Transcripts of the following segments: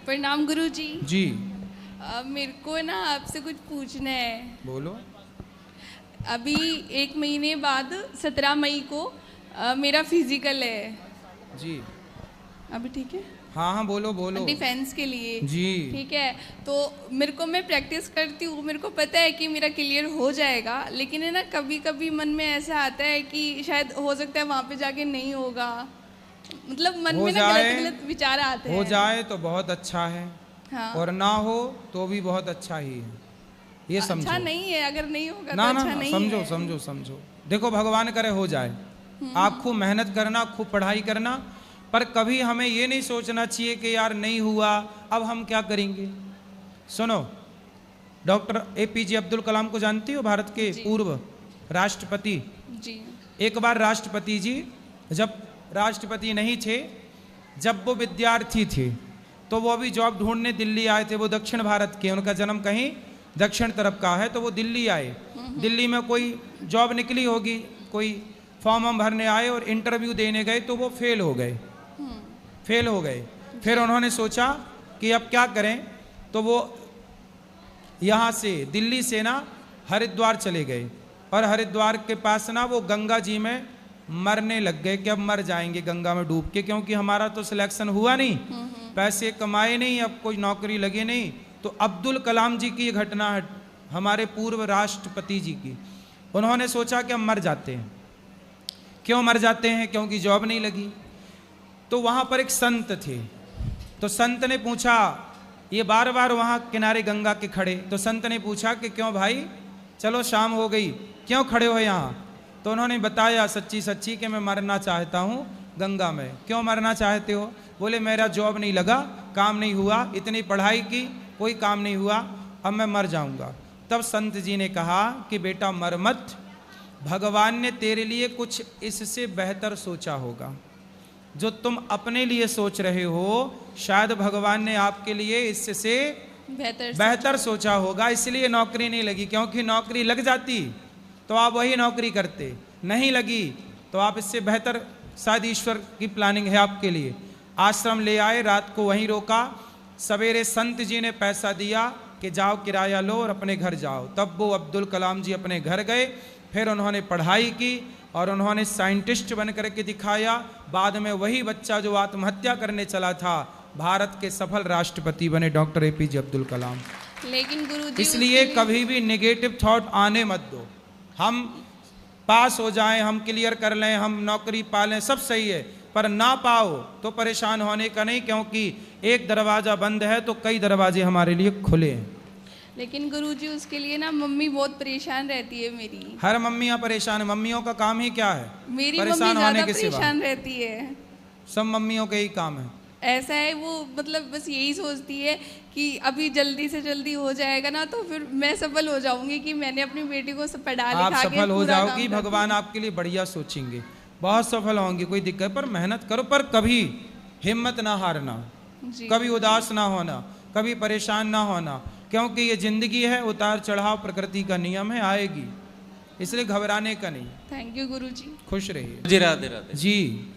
प्रणाम गुरु जी। जी मेरे को ना आपसे कुछ पूछना है। बोलो। अभी 1 महीने बाद 17 मई को मेरा फिजिकल है। जी अभी ठीक है? हाँ हाँ बोलो बोलो। डिफेंस के लिए। जी ठीक है, तो मेरे को, मैं प्रैक्टिस करती हूँ, मेरे को पता है कि मेरा क्लियर हो जाएगा, लेकिन है ना कभी कभी मन में ऐसा आता है कि शायद हो सकता है वहाँ पे जाके नहीं होगा। मतलब मन हो में ना जाए, गलत गलत विचार आते हैं। हो जाए तो बहुत अच्छा है, हाँ। और ना हो तो भी बहुत अच्छा ही है, ये समझो। अच्छा नहीं है, अगर नहीं होगा ना तो ना अच्छा ना, नहीं समझो है। समझो समझो। देखो भगवान करे हो जाए, आप खूब मेहनत करना, खूब पढ़ाई करना, पर कभी हमें ये नहीं सोचना चाहिए कि यार नहीं हुआ अब हम क्या करेंगे। सुनो, डॉक्टर APJ अब्दुल कलाम को जानती हो, भारत के जी। पूर्व राष्ट्रपति। जी। एक बार राष्ट्रपति जी जब राष्ट्रपति नहीं थे, जब वो विद्यार्थी थे, तो वो अभी जॉब ढूंढने दिल्ली आए थे। वो दक्षिण भारत के, उनका जन्म कहीं दक्षिण तरफ का है, तो वो दिल्ली आए। दिल्ली में कोई जॉब निकली होगी, कोई फॉर्म हम भरने आए और इंटरव्यू देने गए, तो वो फेल हो गए। फेल हो गए। फिर उन्होंने सोचा कि अब क्या करें, तो वो यहाँ से दिल्ली से ना हरिद्वार चले गए, और हरिद्वार के पास ना वो गंगा जी में मरने लग गए कि अब मर जाएंगे गंगा में डूब के, क्योंकि हमारा तो सिलेक्शन हुआ नहीं, पैसे कमाए नहीं, अब कोई नौकरी लगी नहीं। तो अब्दुल कलाम जी की ये घटना है, हमारे पूर्व राष्ट्रपति जी की। उन्होंने सोचा कि हम मर जाते हैं। क्यों मर जाते हैं? क्योंकि जॉब नहीं लगी। तो वहाँ पर एक संत थे, तो संत ने पूछा, ये बार बार वहाँ किनारे गंगा के खड़े, तो संत ने पूछा कि क्यों भाई, चलो शाम हो गई, क्यों खड़े हो यहाँ? तो उन्होंने बताया सच्ची सच्ची कि मैं मरना चाहता हूँ गंगा में। क्यों मरना चाहते हो? बोले मेरा जॉब नहीं लगा, काम नहीं हुआ, इतनी पढ़ाई की, कोई काम नहीं हुआ, अब मैं मर जाऊँगा। तब संत जी ने कहा कि बेटा मर मत, भगवान ने तेरे लिए कुछ इससे बेहतर सोचा होगा। जो तुम अपने लिए सोच रहे हो, शायद भगवान ने आपके लिए इससे बेहतर सोचा होगा, इसलिए नौकरी नहीं लगी। क्योंकि नौकरी लग जाती तो आप वही नौकरी करते, नहीं लगी तो आप इससे बेहतर, शायद ईश्वर की प्लानिंग है आपके लिए। आश्रम ले आए, रात को वहीं रोका, सवेरे संत जी ने पैसा दिया कि जाओ किराया लो और अपने घर जाओ। तब वो अब्दुल कलाम जी अपने घर गए, फिर उन्होंने पढ़ाई की और उन्होंने साइंटिस्ट बन करके दिखाया। बाद में वही बच्चा जो आत्महत्या करने चला था, भारत के सफल राष्ट्रपति बने, डॉक्टर APJ अब्दुल कलाम। लेकिन गुरुजी, इसलिए कभी भी नेगेटिव थॉट आने मत दो। हम पास हो जाएं, हम क्लियर कर लें, हम नौकरी पा लें, सब सही है, पर ना पाओ तो परेशान होने का नहीं, क्योंकि एक दरवाजा बंद है तो कई दरवाजे हमारे लिए खुले हैं। लेकिन गुरुजी, उसके लिए ना मम्मी बहुत परेशान रहती है मेरी। हर मम्मियाँ परेशान है, मम्मियों का काम ही क्या है? मेरी परेशान मम्मी होने ज्यादा के सिवा परेशान रहती है। सब मम्मियों के ही काम है। ऐसा है, वो मतलब बस यही सोचती है कि अभी जल्दी से जल्दी हो जाएगा ना, तो फिर मैं सफल हो जाऊंगी कि मैंने अपनी बेटी को पढ़ा लिखा के आप सफल हो पूरा जाओगी, काम कर भगवान आपके लिए बढ़िया सोचेंगे, बहुत सफल होंगे, कोई दिक्कत। पर मेहनत करो, पर कभी हिम्मत ना हारना, जी। कभी उदास ना होना, कभी परेशान ना होना, क्योंकि ये जिंदगी है, उतार चढ़ाव प्रकृति का नियम है, आएगी, इसलिए घबराने का नहीं। थैंक यू गुरुजी। खुश रहिए जी। राधे राधे जी।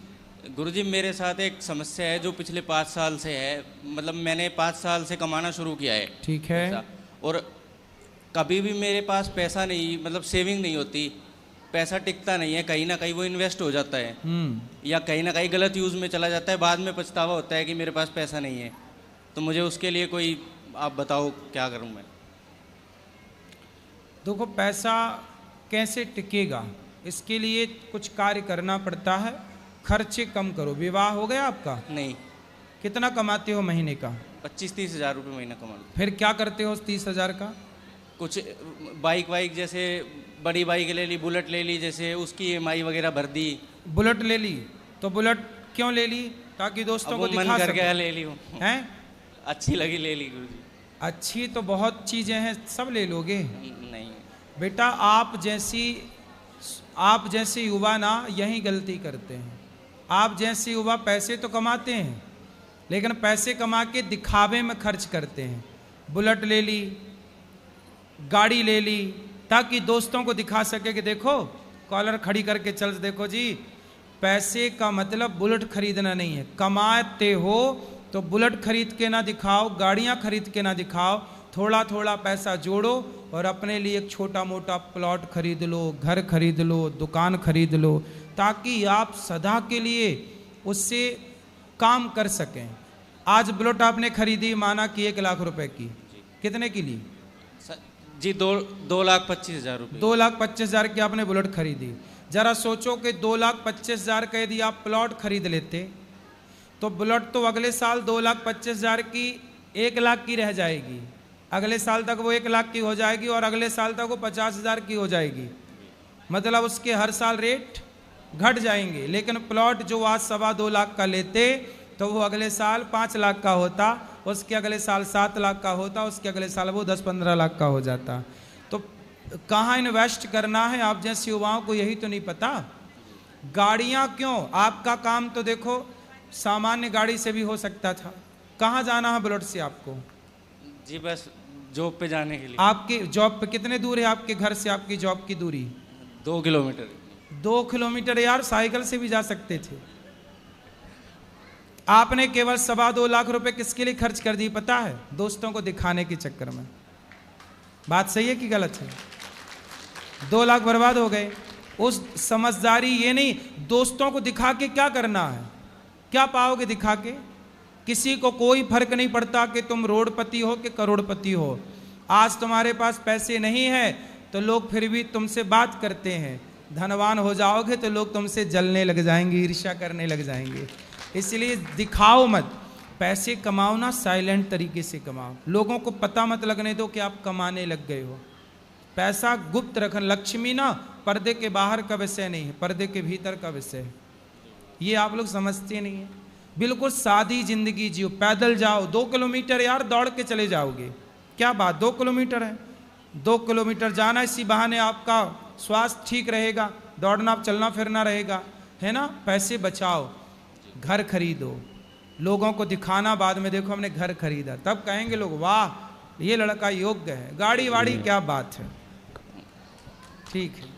गुरुजी, मेरे साथ एक समस्या है जो पिछले 5 साल से है। मतलब मैंने 5 साल से कमाना शुरू किया है, ठीक है। पैसा, और कभी भी मेरे पास पैसा नहीं, मतलब सेविंग नहीं होती, पैसा टिकता नहीं है, कहीं ना कहीं वो इन्वेस्ट हो जाता है, या कहीं ना कहीं गलत यूज़ में चला जाता है। बाद में पछतावा होता है कि मेरे पास पैसा नहीं है। तो मुझे उसके लिए कोई आप बताओ, क्या करूं मैं? देखो, पैसा कैसे टिकेगा, इसके लिए कुछ कार्य करना पड़ता है। खर्चे कम करो। विवाह हो गया आपका? नहीं। कितना कमाते हो महीने का? 25-30 हज़ार रुपये महीना कमा। फिर क्या करते हो उस 30,000 का? कुछ बाइक वाइक, जैसे बड़ी बाइक ले ली, बुलेट ले ली, जैसे उसकी EMI वगैरह भर दी। बुलेट ले ली, तो बुलेट क्यों ले ली? ताकि दोस्तों को दिखा कर गया, सको। ले ली हूँ, हैं? अच्छी लगी ले ली गुरुजी। अच्छी तो बहुत चीज़ें हैं, सब ले लोगे? नहीं बेटा, आप जैसे युवा ना यही गलती करते हैं। आप जैसे युवा पैसे तो कमाते हैं, लेकिन पैसे कमा के दिखावे में खर्च करते हैं। बुलेट ले ली, गाड़ी ले ली, ताकि दोस्तों को दिखा सके कि देखो, कॉलर खड़ी करके चल, देखो जी। पैसे का मतलब बुलेट खरीदना नहीं है। कमाते हो तो बुलेट खरीद के ना दिखाओ, गाड़ियां खरीद के ना दिखाओ, थोड़ा थोड़ा पैसा जोड़ो और अपने लिए एक छोटा मोटा प्लॉट खरीद लो, घर खरीद लो, दुकान खरीद लो, ताकि आप सदा के लिए उससे काम कर सकें। आज बुलेट आपने खरीदी, माना कि 1 लाख रुपए की, कितने की ली जी? 2,25,000 रुपये। 2,25,000 की आपने बुलेट खरीदी। जरा सोचो कि 2,25,000 का यदि आप प्लॉट खरीद लेते तो बुलेट तो अगले साल 2,25,000 की 1 लाख की रह जाएगी, अगले साल तक वो 1 लाख की हो जाएगी और अगले साल तक वो 50,000 की हो जाएगी। मतलब उसके हर साल रेट घट जाएंगे। लेकिन प्लॉट जो आज 2.25 लाख का लेते तो वो अगले साल 5 लाख का होता, उसके अगले साल 7 लाख का होता, उसके अगले साल वो 10-15 लाख का हो जाता। तो कहाँ इन्वेस्ट करना है आप जैसे युवाओं को यही तो नहीं पता। गाड़ियाँ क्यों, आपका काम तो देखो सामान्य गाड़ी से भी हो सकता था। कहाँ जाना है बुलेट से आपको? जी बस जॉब पे जाने के लिए। आपके जॉब पे कितने दूर है आपके घर से आपकी जॉब की दूरी? 2 किलोमीटर। 2 किलोमीटर यार, साइकिल से भी जा सकते थे। आपने केवल 2.25 लाख रुपए किसके लिए खर्च कर दी पता है? दोस्तों को दिखाने के चक्कर में। बात सही है कि गलत है? 2 लाख बर्बाद हो गए। उस समझदारी ये नहीं, दोस्तों को दिखा के क्या करना है, क्या पाओगे दिखा के? किसी को कोई फर्क नहीं पड़ता कि तुम रोडपति हो कि करोड़पति हो। आज तुम्हारे पास पैसे नहीं है तो लोग फिर भी तुमसे बात करते हैं, धनवान हो जाओगे तो लोग तुमसे जलने लग जाएंगे, ईर्ष्या करने लग जाएंगे। इसलिए दिखाओ मत, पैसे कमाओ ना, साइलेंट तरीके से कमाओ, लोगों को पता मत लगने दो कि आप कमाने लग गए हो। पैसा गुप्त रखना। लक्ष्मी ना पर्दे के बाहर का विषय नहीं है, पर्दे के भीतर का विषय है। ये आप लोग समझते नहीं है। बिल्कुल सादी जिंदगी जियो, पैदल जाओ 2 किलोमीटर यार, दौड़ के चले जाओगे, क्या बात 2 किलोमीटर है, 2 किलोमीटर जाना, इसी बहाने आपका स्वास्थ्य ठीक रहेगा, दौड़ना चलना फिरना रहेगा, है ना। पैसे बचाओ, घर खरीदो, लोगों को दिखाना बाद में, देखो हमने घर खरीदा, तब कहेंगे लोग वाह ये लड़का योग्य है। गाड़ी वाड़ी क्या बात है, ठीक है।